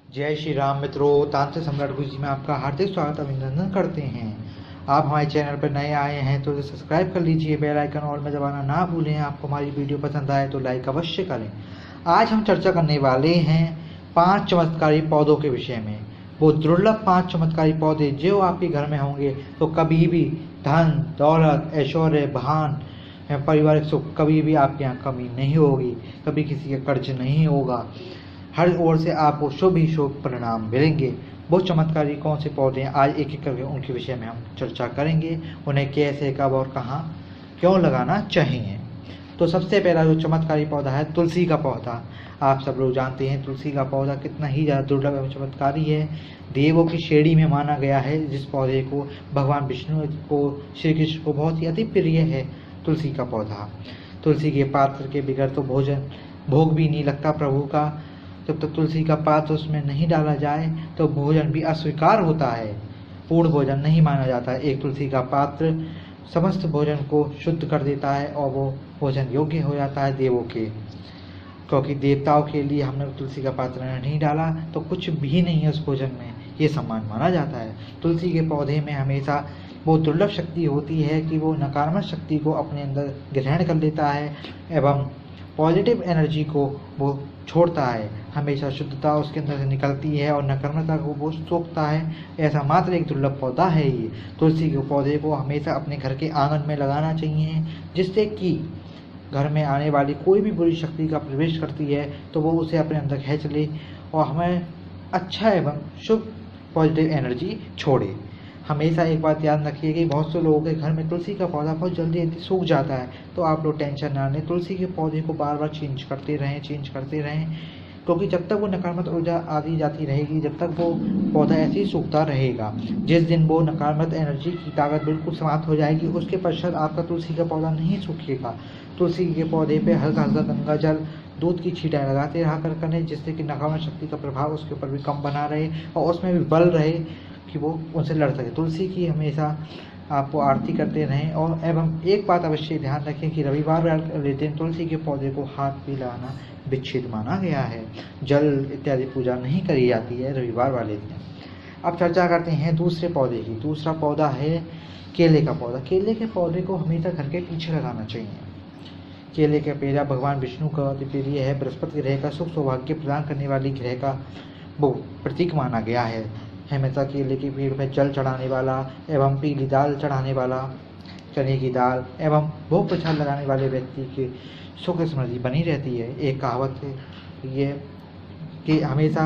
जय श्री राम मित्रों, तांत्रिक सम्राट गुरु जी में आपका हार्दिक स्वागत अभिनंदन करते हैं। आप हमारे चैनल पर नए आए हैं तो सब्सक्राइब कर लीजिए, बेल आइकन ऑल में दबाना ना भूलें। आपको हमारी वीडियो पसंद आए तो लाइक अवश्य करें। आज हम चर्चा करने वाले हैं 5 चमत्कारी पौधों के विषय में। वो दुर्लभ 5 चमत्कारी पौधे जो आपके घर में होंगे तो कभी भी धन दौलत ऐश्वर्य भान पारिवारिक सुख कभी भी आपके यहाँ कमी नहीं होगी, कभी किसी का कर्ज नहीं होगा, हर ओर से आपको शुभ ही शुभ परिणाम मिलेंगे। वो चमत्कारी कौन से पौधे हैं, आज एक एक करके उनके विषय में हम चर्चा करेंगे। उन्हें कैसे कब और कहाँ क्यों लगाना चाहिए। तो सबसे पहला जो चमत्कारी पौधा है तुलसी का पौधा। आप सब लोग जानते हैं तुलसी का पौधा कितना ही ज़्यादा दुर्लभ एवं चमत्कारी है। देवों की श्रेणी में माना गया है, जिस पौधे को भगवान विष्णु को श्री कृष्ण को बहुत ही अति प्रिय है तुलसी का पौधा। तुलसी के पात्र के बगैर तो भोग भी नहीं लगता प्रभु का। जब तक तुलसी का पात्र उसमें नहीं डाला जाए तो भोजन भी अस्वीकार होता है, पूर्ण भोजन नहीं माना जाता है। एक तुलसी का पात्र समस्त भोजन को शुद्ध कर देता है और वो भोजन योग्य हो जाता है देवों के, क्योंकि देवताओं के लिए हमने तुलसी का पात्र नहीं डाला तो कुछ भी नहीं है उस भोजन में, ये सम्मान माना जाता है। तुलसी के पौधे में हमेशा वो दुर्लभ शक्ति होती है कि वो नकारात्मक शक्ति को अपने अंदर ग्रहण कर लेता है एवं पॉजिटिव एनर्जी को वो छोड़ता है। हमेशा शुद्धता उसके अंदर से निकलती है और नकारात्मकता को वो सोखता है। ऐसा मात्र एक दुर्लभ पौधा है ये। तुलसी के पौधे को हमेशा अपने घर के आंगन में लगाना चाहिए, जिससे कि घर में आने वाली कोई भी बुरी शक्ति का प्रवेश करती है तो वो उसे अपने अंदर खींच ले और हमें अच्छा एवं शुभ पॉजिटिव एनर्जी छोड़े। हमेशा एक बात याद रखिए कि बहुत से लोगों के घर में तुलसी का पौधा बहुत जल्दी सूख जाता है, तो आप लोग टेंशन ना लें। तुलसी के पौधे को बार बार चेंज करते रहें, क्योंकि जब तक वो नकारात्मक ऊर्जा आती जाती रहेगी, जब तक वो पौधा ऐसे ही सूखता रहेगा। जिस दिन वो नकारात्मक एनर्जी की ताकत बिल्कुल समाप्त हो जाएगी, उसके पश्चात आपका तुलसी का पौधा नहीं सूखेगा। तुलसी के पौधे पे हल्का हल्का गंगा जल दूध की छींटाएं लगाते रहा करें, जिससे कि नकारात्मक शक्ति का प्रभाव उसके ऊपर भी कम बना रहे और उसमें भी बल रहे कि वो उनसे लड़ सके। तुलसी की हमेशा आपको आरती करते रहें और एवं एक बात अवश्य ध्यान रखें कि रविवार वाले दिन तुलसी के पौधे को हाथ भी लगाना विच्छेद माना गया है। जल इत्यादि पूजा नहीं करी जाती है रविवार वाले दिन। अब चर्चा करते हैं दूसरे पौधे की। दूसरा पौधा है केले का पौधा। केले के पौधे को हमेशा घर के पीछे लगाना चाहिए। केले का पेड़ भगवान विष्णु का प्रिय है, बृहस्पति ग्रह का सुख सौभाग्य प्रदान करने वाली ग्रह का वो प्रतीक माना गया है। हमेशा केले के पेड़ में जल चढ़ाने वाला एवं पीली दाल चढ़ाने वाला, चने की दाल एवं भोग प्रसाद लगाने वाले व्यक्ति की सुख समृद्धि बनी रहती है। एक कहावत है ये कि हमेशा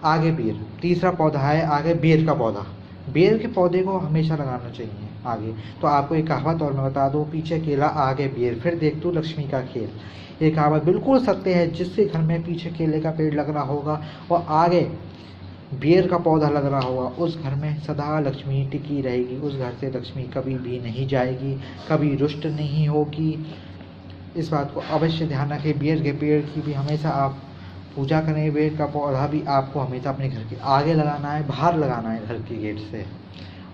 आगे बेर। तीसरा पौधा है आगे बेर का पौधा। बेर के पौधे को हमेशा लगाना चाहिए आगे। तो आपको एक कहावत और मैं बता दूं, पीछे केला आगे बेर, फिर देख तू लक्ष्मी का खेल। ये कहावत बिल्कुल सत्य है। जिससे घर में पीछे केले का पेड़ लग रहा होगा और आगे बेर का पौधा लग रहा होगा, उस घर में सदा लक्ष्मी टिकी रहेगी। उस घर से लक्ष्मी कभी भी नहीं जाएगी, कभी रुष्ट नहीं होगी। इस बात को अवश्य ध्यान रखें। बेर के पेड़ की भी हमेशा आप पूजा करें। बेर का पौधा भी आपको हमेशा अपने घर के आगे लगाना है, बाहर लगाना है घर के गेट से।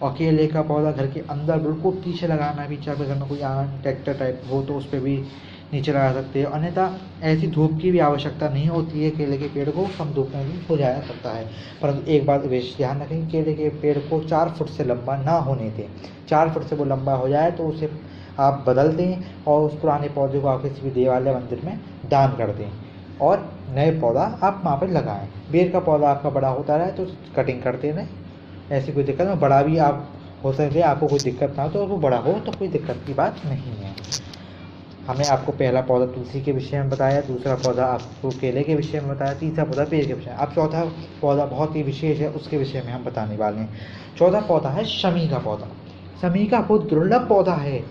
और केले का पौधा घर के अंदर बिल्कुल पीछे लगाना है। पीछे अगर घर में कोई ट्रैक्टर टाइप हो तो उस पर भी नीचे लगा सकते हैं, अन्यथा ऐसी धूप की भी आवश्यकता नहीं होती है। केले के पेड़ को कम धूप में भी हो जाया करता है। परंतु एक बात विशेष ध्यान रखें, केले के पेड़ को 4 फुट से लंबा ना होने दें। 4 फुट से वो लंबा हो जाए तो उसे आप बदल दें और उस पुराने पौधे को आप किसी भी देवालय मंदिर में दान कर दें और नए पौधा आप वहाँ पर लगाएं। बेर का पौधा आपका बड़ा होता रहे तो कटिंग करते रहें, ऐसी कोई दिक्कत नहीं। बड़ा भी आप हो सकते हैं, आपको कोई दिक्कत ना हो तो वो बड़ा हो तो कोई दिक्कत की बात नहीं है। हमने आपको पहला पौधा तुलसी के विषय में बताया, दूसरा पौधा आपको केले के विषय में बताया, तीसरा पौधा पेड़ के विषय में। अब चौथा पौधा बहुत ही विशेष है, उसके विषय में हम बताने वाले हैं। चौथा पौधा है शमी का पौधा। शमी का बहुत दुर्लभ पौधा है,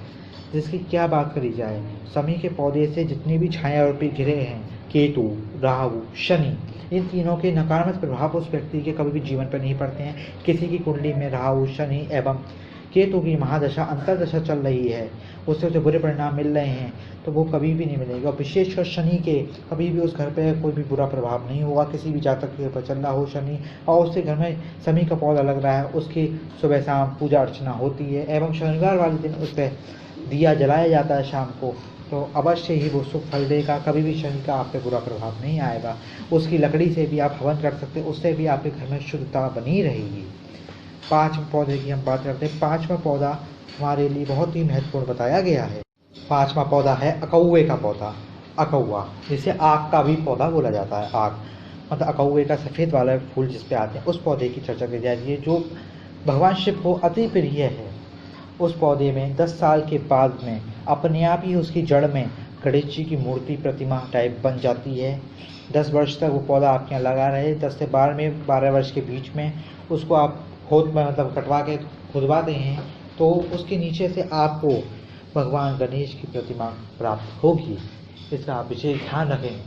जिसकी क्या बात करी जाए। शमी के पौधे से जितने भी छाया और पे घिरे हैं, केतु राहु शनि, इन तीनों के नकारात्मक प्रभाव उस व्यक्ति के कभी भी जीवन पर नहीं पड़ते हैं। किसी की कुंडली में राहु शनि एवं केतु की महादशा अंतरदशा चल रही है, उससे उसे बुरे परिणाम मिल रहे हैं, तो वो कभी भी नहीं मिलेगा। और विशेषकर शनि के कभी भी उस घर पे कोई भी बुरा प्रभाव नहीं होगा। किसी भी जातक के ऊपर चल रहा हो शनि और उसके घर में शमी का पौधा लग रहा है, उसकी सुबह शाम पूजा अर्चना होती है एवं शनिवार वाले दिन उस पर दिया जलाया जाता है शाम को, तो अवश्य ही वो शुभ फल देगा, कभी भी शनि का आप पे बुरा प्रभाव नहीं आएगा। उसकी लकड़ी से भी आप हवन कर सकते हैं, उससे भी आपके घर में शुद्धता बनी रहेगी। 5वें पौधे की हम बात करते हैं। 5वां पौधा हमारे लिए बहुत ही महत्वपूर्ण बताया गया है। 5वां पौधा है अकौवे का पौधा। अकौवा, जिसे आग का भी पौधा बोला जाता है। आग मतलब अकौवे का सफ़ेद वाला फूल जिस पे आते हैं, उस पौधे की चर्चा की जा रही है, जो भगवान शिव को अति प्रिय है। उस पौधे में 10 साल के बाद में अपने आप ही उसकी जड़ में गणेश जी की मूर्ति प्रतिमा टाइप बन जाती है। 10 वर्ष तक वो पौधा आपके यहाँ लगा रहे। 10 से 12 वर्ष के बीच में उसको आप कटवा के खुदवाते हैं, तो उसके नीचे से आपको भगवान गणेश की प्रतिमा प्राप्त होगी। इसका आप विशेष ध्यान रखें,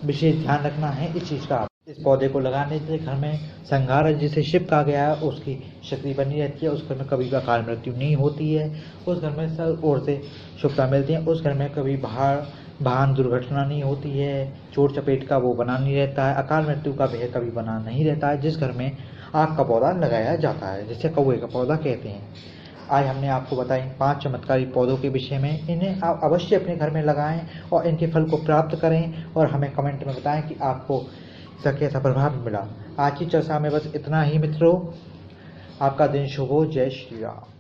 विशेष ध्यान रखना है इस चीज़ का। इस पौधे को लगाने से घर में संघार जिसे शिव कहा गया है उसकी शक्ति बनी रहती है। उस घर में कभी भी अकाल मृत्यु नहीं होती है। उस घर में सब ओर से शुभता मिलती है। उस घर में कभी वाहन दुर्घटना नहीं होती है। चोट चपेट का वो बना नहीं रहता है। अकाल मृत्यु का भय कभी बना नहीं रहता है जिस घर में आग का पौधा लगाया जाता है, जिसे कौवे का पौधा कहते हैं। आज हमने आपको बताई 5 चमत्कारी पौधों के विषय में। इन्हें आप अवश्य अपने घर में लगाएं और इनके फल को प्राप्त करें और हमें कमेंट में बताएं कि आपको इसका कैसा प्रभाव मिला। आज की चर्चा में बस इतना ही मित्रों। आपका दिन शुभ हो। जय श्री राम।